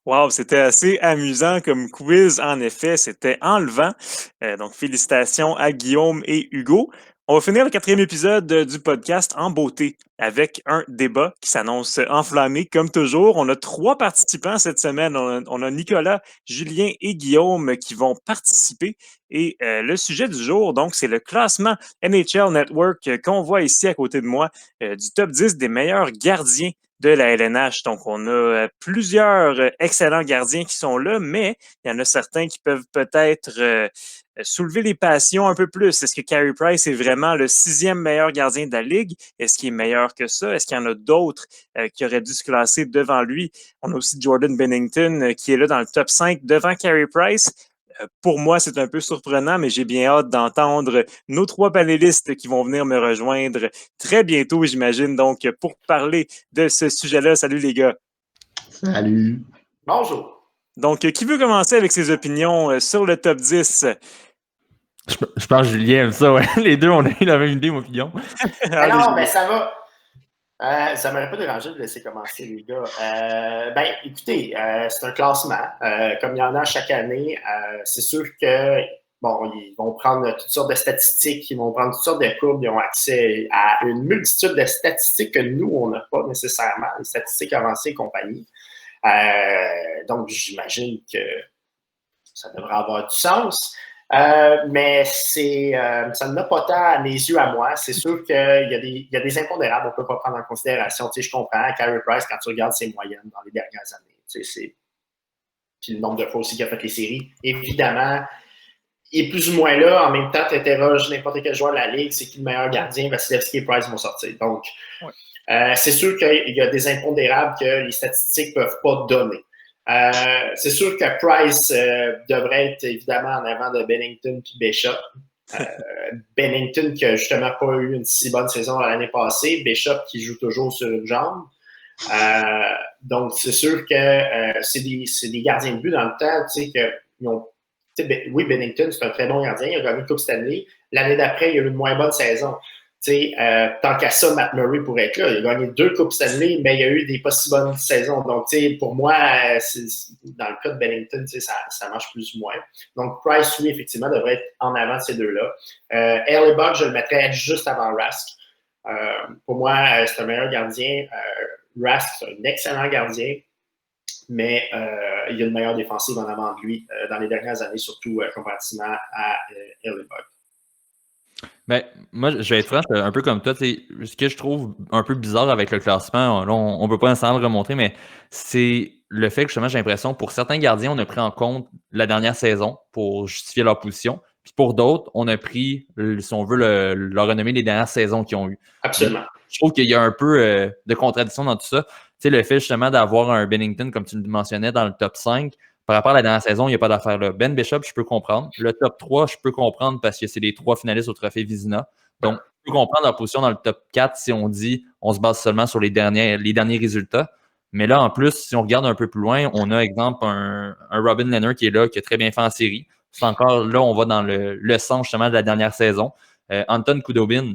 Wow, c'était assez amusant comme quiz. En effet, c'était enlevant. Donc, félicitations à Guillaume et Hugo. On va finir le quatrième épisode du podcast en beauté avec un débat qui s'annonce enflammé comme toujours. On a trois participants cette semaine. On a Nicolas, Julien et Guillaume qui vont participer. Et le sujet du jour, donc, c'est le classement NHL Network qu'on voit ici à côté de moi du top 10 des meilleurs gardiens de la LNH. Donc, on a plusieurs excellents gardiens qui sont là, mais il y en a certains qui peuvent peut-être soulever les passions un peu plus. Est-ce que Carey Price est vraiment le sixième meilleur gardien de la Ligue? Est-ce qu'il est meilleur que ça? Est-ce qu'il y en a d'autres qui auraient dû se classer devant lui? On a aussi Jordan Bennington qui est là dans le top 5 devant Carey Price. Pour moi, c'est un peu surprenant, mais j'ai bien hâte d'entendre nos trois panélistes qui vont venir me rejoindre très bientôt, j'imagine. Donc, pour parler de ce sujet-là, salut les gars. Salut. Bonjour. Donc, qui veut commencer avec ses opinions sur le top 10? Je pense que Julien aime ça, ouais. Les deux, on a eu la même idée, mon opinion. Alors, ben ça va. Ça ne m'aurait pas dérangé de laisser commencer, les gars. Écoutez, c'est un classement. Comme il y en a chaque année, c'est sûr que ils vont prendre toutes sortes de statistiques, ils vont prendre toutes sortes de courbes, ils ont accès à une multitude de statistiques que nous, on n'a pas nécessairement, les statistiques avancées et compagnie. Donc, j'imagine que ça devrait avoir du sens. Mais ça ne n'a pas tant à mes yeux à moi. C'est sûr qu'il y a des impondérables qu'on ne peut pas prendre en considération. Tu sais, je comprends. Carey Price, quand tu regardes ses moyennes dans les dernières années, tu sais, puis le nombre de fois aussi qu'il a fait les séries, évidemment, il est plus ou moins là. En même temps, tu interroges n'importe quel joueur de la Ligue, c'est qui le meilleur gardien, Vasilevskiy et Price vont sortir. Donc, c'est sûr qu'il y a des impondérables que les statistiques ne peuvent pas donner. C'est sûr que Price devrait être évidemment en avant de Bennington et Bishop. Bennington qui n'a justement pas eu une si bonne saison l'année passée. Bishop qui joue toujours sur une jambe. Donc, c'est sûr que c'est des gardiens de but dans le temps, tu sais, qu'ils ont. Oui, Bennington, c'est un très bon gardien. Il a gagné une Coupe Stanley. L'année d'après, il a eu une moins bonne saison. Tant qu'à ça, Matt Murray pourrait être là. Il a gagné 2 Coupes Stanley, mais il y a eu des pas si bonnes saisons. Donc, pour moi, dans le cas de Bennington, ça marche plus ou moins. Donc, Price, oui, effectivement, devrait être en avant de ces deux-là. Hellebuyck, je le mettrais juste avant Rask. Pour moi, c'est un meilleur gardien. Rask, c'est un excellent gardien, mais il y a une meilleure défensive en avant de lui dans les dernières années, surtout comparativement à Hellebuyck. Ben, moi, je vais être franc, un peu comme toi. Ce que je trouve un peu bizarre avec le classement, là, on ne peut pas nécessairement le remontrer, mais c'est le fait que justement, j'ai l'impression, pour certains gardiens, on a pris en compte la dernière saison pour justifier leur position. Puis pour d'autres, on a pris, si on veut, leur renommer les dernières saisons qu'ils ont eues. Absolument. Je trouve qu'il y a un peu de contradiction dans tout ça. Tu sais, le fait justement d'avoir un Bennington, comme tu le mentionnais, dans le top 5, par rapport à la dernière saison, il n'y a pas d'affaire là. Ben Bishop, je peux comprendre. Le top 3, je peux comprendre parce que c'est les 3 finalistes au trophée Vizina. Donc, je peux comprendre leur position dans le top 4 si on dit on se base seulement sur les derniers résultats. Mais là, en plus, si on regarde un peu plus loin, on a, exemple, un Robin Lehner qui est là, qui a très bien fait en série. C'est encore là, on va dans le sens justement de la dernière saison. Anton Khudobin,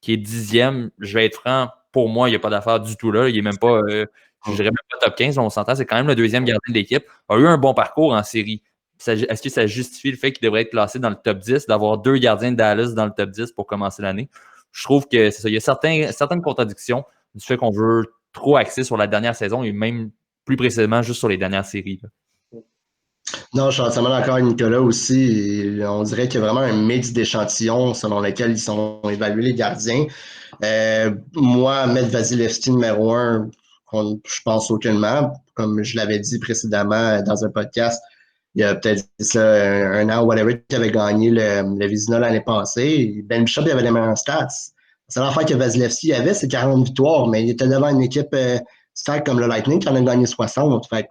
qui est 10e, je vais être franc, pour moi, il n'y a pas d'affaire du tout là. Il n'est même pas, je dirais même pas top 15, on s'entend, c'est quand même le deuxième gardien de l'équipe. A eu un bon parcours en série. Est-ce que ça justifie le fait qu'il devrait être classé dans le top 10, d'avoir 2 gardiens de Dallas dans le top 10 pour commencer l'année? Je trouve que c'est ça. Il y a certaines contradictions du fait qu'on veut trop axer sur la dernière saison et même plus précisément juste sur les dernières séries. Non, je suis entièrement d'accord avec Nicolas aussi. Et on dirait qu'il y a vraiment un mix d'échantillons selon lesquels ils sont évalués les gardiens. Moi, mettre Vasilevskiy numéro 1, je pense aucunement. Comme je l'avais dit précédemment dans un podcast, il y a peut-être un an ou whatever qui avait gagné le Vizina l'année passée. Ben Bishop, il avait les meilleurs stats. La seule affaire que Vasilevskiy avait, c'est 40 victoires, mais il était devant une équipe stack comme le Lightning qui en a gagné 60. Fait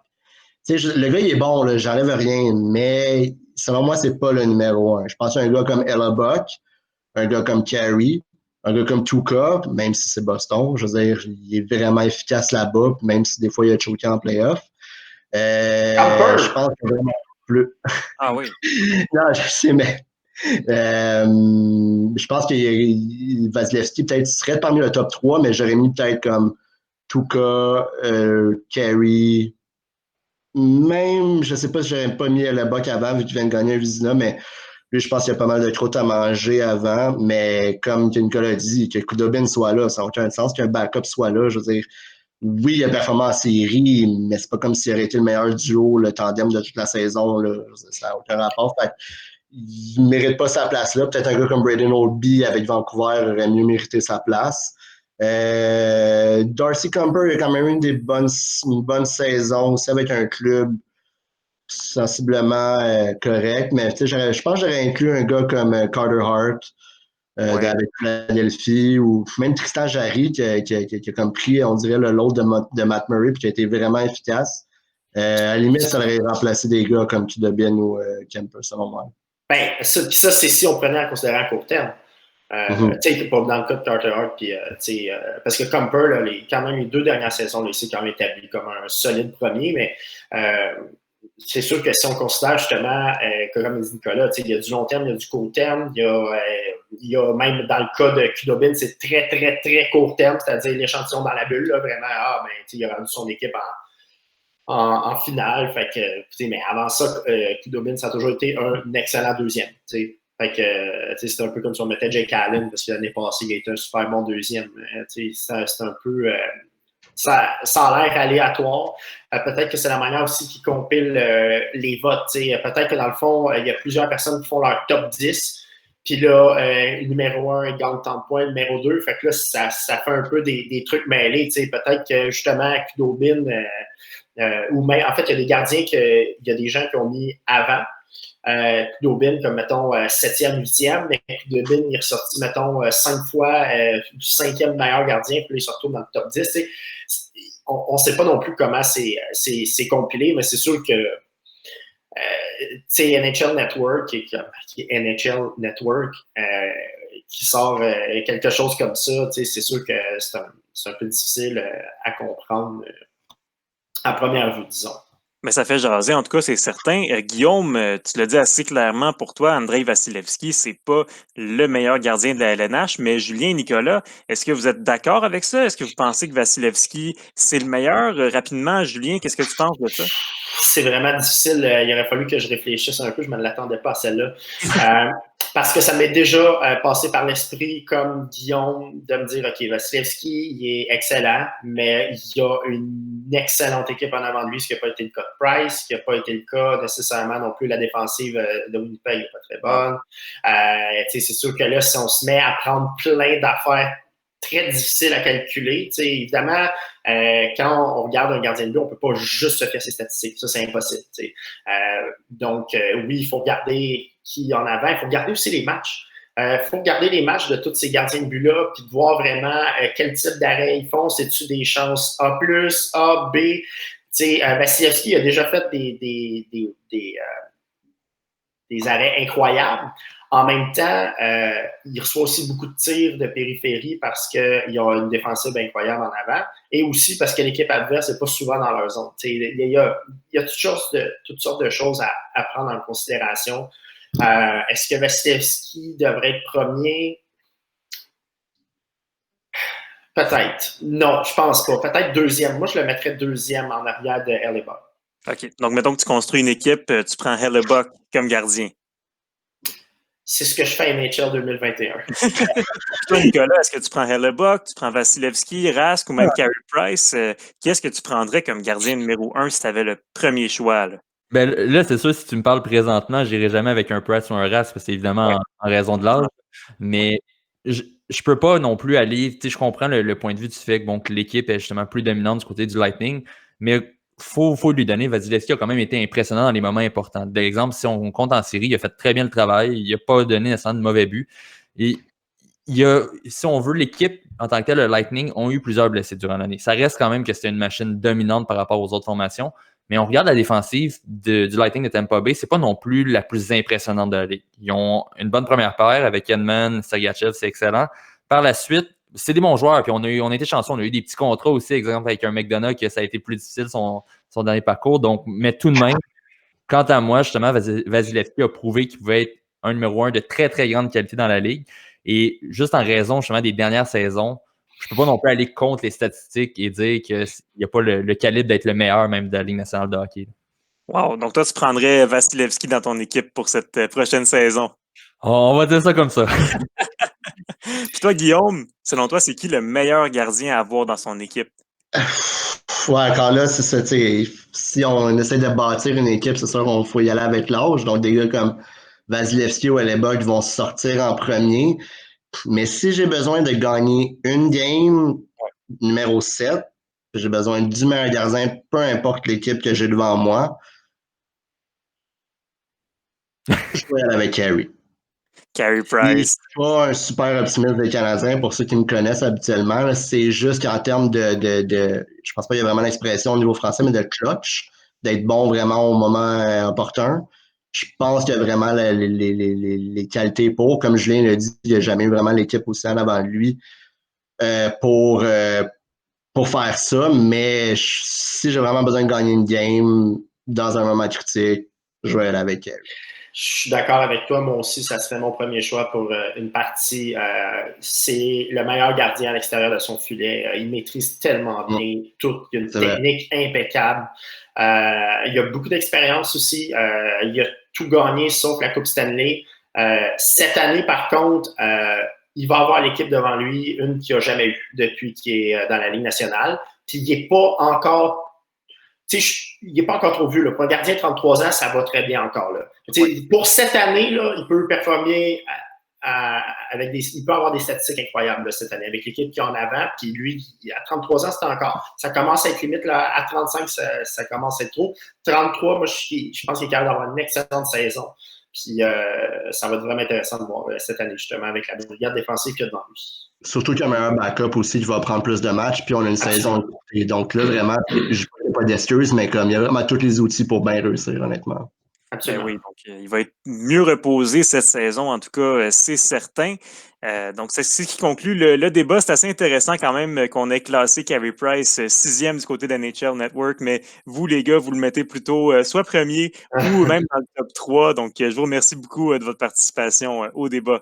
le gars, il est bon, là, j'enlève rien, mais selon moi, c'est pas le numéro 1. Je pense à un gars comme Hellebuyck, un gars comme Carey, un gars comme Tuukka, même si c'est Boston. Je veux dire, il est vraiment efficace là-bas, même si des fois, il a choqué en playoff. Je pense que vraiment plus. Ah oui. Non, je sais, mais je pense que Vasilevskiy peut-être serait parmi le top 3, mais j'aurais mis peut-être comme Tuukka, Carey, même, je sais pas si j'aurais pas mis Hellebuck avant, vu qu'il vient de gagner un Vizina, mais lui, je pense qu'il y a pas mal de croûtes à manger avant. Mais comme Nicolas a dit, que Khudobin soit là, ça n'a aucun sens qu'un backup soit là. Je veux dire, oui, il a performé en série, mais c'est pas comme s'il aurait été le meilleur duo, le tandem de toute la saison. Là. Ça n'a aucun rapport. Fait il ne mérite pas sa place là. Peut-être un gars comme Braden Oldby avec Vancouver aurait mieux mérité sa place. Darcy Kumper a quand même eu une bonne saison aussi avec un club sensiblement correct, mais je pense que j'aurais inclus un gars comme Carter Hart avec Philadelphie ou même Tristan Jarry qui a comme pris, on dirait, le lot de Matt Murray puis qui a été vraiment efficace. À la limite, ça aurait remplacé des gars comme Khudobin ou Kemper, selon moi. Ben, ça, c'est si on prenait en considération à court terme. Tu sais, pas dans le cas de Carter Hart, parce que Kumper, là, quand même, les 2 dernières saisons, là, il s'est quand même établi comme un solide premier, mais c'est sûr que si on considère justement, comme dit Nicolas, il y a du long terme, il y a du court terme, il y a même dans le cas de Khudobin, c'est très, très, très court terme, c'est-à-dire l'échantillon dans la bulle, là, vraiment, il a rendu son équipe en finale. Fait que, mais avant ça, Khudobin, ça a toujours été un excellent deuxième. T'sais. Fait que c'est un peu comme si on mettait Jake Allen, parce que l'année passée, il a été un super bon deuxième. C'est un peu. Ça a l'air aléatoire. Peut-être que c'est la manière aussi qu'ils compilent les votes. Peut-être que dans le fond, il y a plusieurs personnes qui font leur top 10. Puis là, numéro 1, il gagne tant de points, numéro 2. Fait que là, ça fait un peu des trucs mêlés. Peut-être que justement, Khudobin. Ou même, en fait, il y a des gardiens il y a des gens qui ont mis avant Khudobin comme, mettons, 7e, 8e, mais Khudobin, il est ressorti, mettons, 5 fois du 5e meilleur gardien, puis il se retrouve dans le top 10. On ne sait pas non plus comment c'est compilé, mais c'est sûr que NHL Network, qui est NHL Network, qui sort quelque chose comme ça, c'est sûr que c'est un peu difficile à comprendre à première vue, disons. Mais ça fait jaser, en tout cas, c'est certain. Guillaume, tu l'as dit assez clairement pour toi, Andrei Vasilevskiy, c'est pas le meilleur gardien de la LNH, mais Julien et Nicolas, est-ce que vous êtes d'accord avec ça? Est-ce que vous pensez que Vasilevskiy, c'est le meilleur? Rapidement, Julien, qu'est-ce que tu penses de ça? C'est vraiment difficile. Il aurait fallu que je réfléchisse un peu. Je ne me l'attendais pas à celle-là. Parce que ça m'est déjà passé par l'esprit, comme Guillaume, de me dire, OK, Vasilevskiy, il est excellent, mais il y a une excellente équipe en avant de lui, ce qui n'a pas été le cas de Price, ce qui n'a pas été le cas nécessairement non plus. La défensive de Winnipeg n'est pas très bonne. C'est sûr que là, si on se met à prendre plein d'affaires très difficiles à calculer, évidemment, quand on regarde un gardien de but, on ne peut pas juste se faire ses statistiques. Ça, c'est impossible. Donc, oui, il faut regarder qui en avant. Il faut regarder aussi les matchs. Il faut regarder les matchs de tous ces gardiens de but-là puis de voir vraiment quel type d'arrêt ils font. C'est-tu des chances A+, A, B? Vasilevskiy a déjà fait des arrêts incroyables. En même temps, il reçoit aussi beaucoup de tirs de périphérie parce qu'il y a une défensive incroyable en avant et aussi parce que l'équipe adverse n'est pas souvent dans leur zone. Il y a toutes sortes de choses à prendre en considération. Est-ce que Vasilevskiy devrait être premier? Peut-être. Non, je pense pas. Peut-être deuxième. Moi, je le mettrais deuxième en arrière de Hellebuck. OK. Donc, mettons que tu construis une équipe, tu prends Hellebuck comme gardien. C'est ce que je fais à NHL 2021. Toi, Nicolas, est-ce que tu prends Hellebuck, tu prends Vasilevskiy, Rask ou même Carey Price? Qui est-ce que tu prendrais comme gardien numéro 1 si tu avais le premier choix? Là? Ben, là, c'est sûr, si tu me parles présentement, je n'irai jamais avec un Price ou un Rask, parce que c'est évidemment en raison de l'âge. Mais je peux pas non plus aller. Je comprends le point de vue du fait que, bon, que l'équipe est justement plus dominante du côté du Lightning, mais faut lui donner. Vasilevskiy a quand même été impressionnant dans les moments importants. D'exemple, si on compte en série, il a fait très bien le travail. Il n'a pas donné nécessairement de mauvais buts. Et si on veut, l'équipe en tant que telle, le Lightning, ont eu plusieurs blessés durant l'année. Ça reste quand même que c'était une machine dominante par rapport aux autres formations. Mais on regarde la défensive du Lightning de Tampa Bay, c'est pas non plus la plus impressionnante de la ligue. Ils ont une bonne première paire avec Edman, Sergachev, c'est excellent. Par la suite, c'est des bons joueurs, puis on a été chanceux, on a eu des petits contrats aussi, exemple avec un McDonough, que ça a été plus difficile son dernier parcours. Donc, mais tout de même, quant à moi, justement, Vasilevskiy a prouvé qu'il pouvait être un numéro 1 de très, très grande qualité dans la ligue. Et juste en raison, justement, des dernières saisons, je ne peux pas non plus aller contre les statistiques et dire qu'il n'y a pas le calibre d'être le meilleur même de la Ligue nationale de hockey. Wow, donc toi, tu prendrais Vasilevski dans ton équipe pour cette prochaine saison. On va dire ça comme ça. Puis toi, Guillaume, selon toi, c'est qui le meilleur gardien à avoir dans son équipe? Ouais, encore là, c'est ça, tu sais, si on essaie de bâtir une équipe, c'est sûr qu'il faut y aller avec l'âge. Donc, des gars comme Vasilevski ou Hellebuck vont sortir en premier. Mais si j'ai besoin de gagner une game, numéro 7, j'ai besoin du meilleur gardien, peu importe l'équipe que j'ai devant moi, je vais aller avec Carey. Carey Puis, je Price. suis pas un super optimiste des Canadiens, pour ceux qui me connaissent habituellement. Là, c'est juste qu'en termes je pense pas qu'il y a vraiment l'expression au niveau français, mais de clutch, d'être bon vraiment au moment opportun. Je pense qu'il y a vraiment les qualités comme Julien l'a dit, il n'y a jamais eu vraiment l'équipe aussi en avant de lui euh, pour, euh, pour faire ça. Mais si j'ai vraiment besoin de gagner une game dans un moment critique, je vais aller avec Carey. Je suis d'accord avec toi. Moi aussi, ça serait mon premier choix pour une partie. C'est le meilleur gardien à l'extérieur de son filet. Il maîtrise tellement bien tout. Il a une technique impeccable. Il a beaucoup d'expérience aussi. Il a tout gagné sauf la Coupe Stanley. Cette année, par contre, il va avoir l'équipe devant lui, une qu'il n'a jamais eue depuis qu'il est dans la Ligue nationale. Puis il n'est pas encore... Tu sais, il n'est pas encore trop vieux. Là. Pour un gardien de 33 ans, ça va très bien encore. Là. Oui. Pour cette année, là, il peut performer avec il peut avoir des statistiques incroyables là, cette année avec l'équipe qui est en avant. Puis lui, à 33 ans, c'est encore. Ça commence à être limite. Là, à 35, ça commence à être trop. 33, moi, je pense qu'il est capable d'avoir une excellente saison. Puis ça va être vraiment intéressant de voir cette année, justement, avec la brigade défensive qu'il y a devant lui. Surtout qu'il y a un meilleur backup aussi qui va prendre plus de matchs, puis on a une saison. Et donc là, vraiment, je ne pas d'excuses, mais comme il y a vraiment tous les outils pour bien réussir, honnêtement. Ben oui, donc il va être mieux reposé cette saison, en tout cas, c'est certain. Donc, c'est ce qui conclut le débat. C'est assez intéressant quand même qu'on ait classé Carey Price 6e du côté de NHL Network, mais vous, les gars, vous le mettez plutôt soit premier ou même dans le top 3. Donc, je vous remercie beaucoup de votre participation au débat.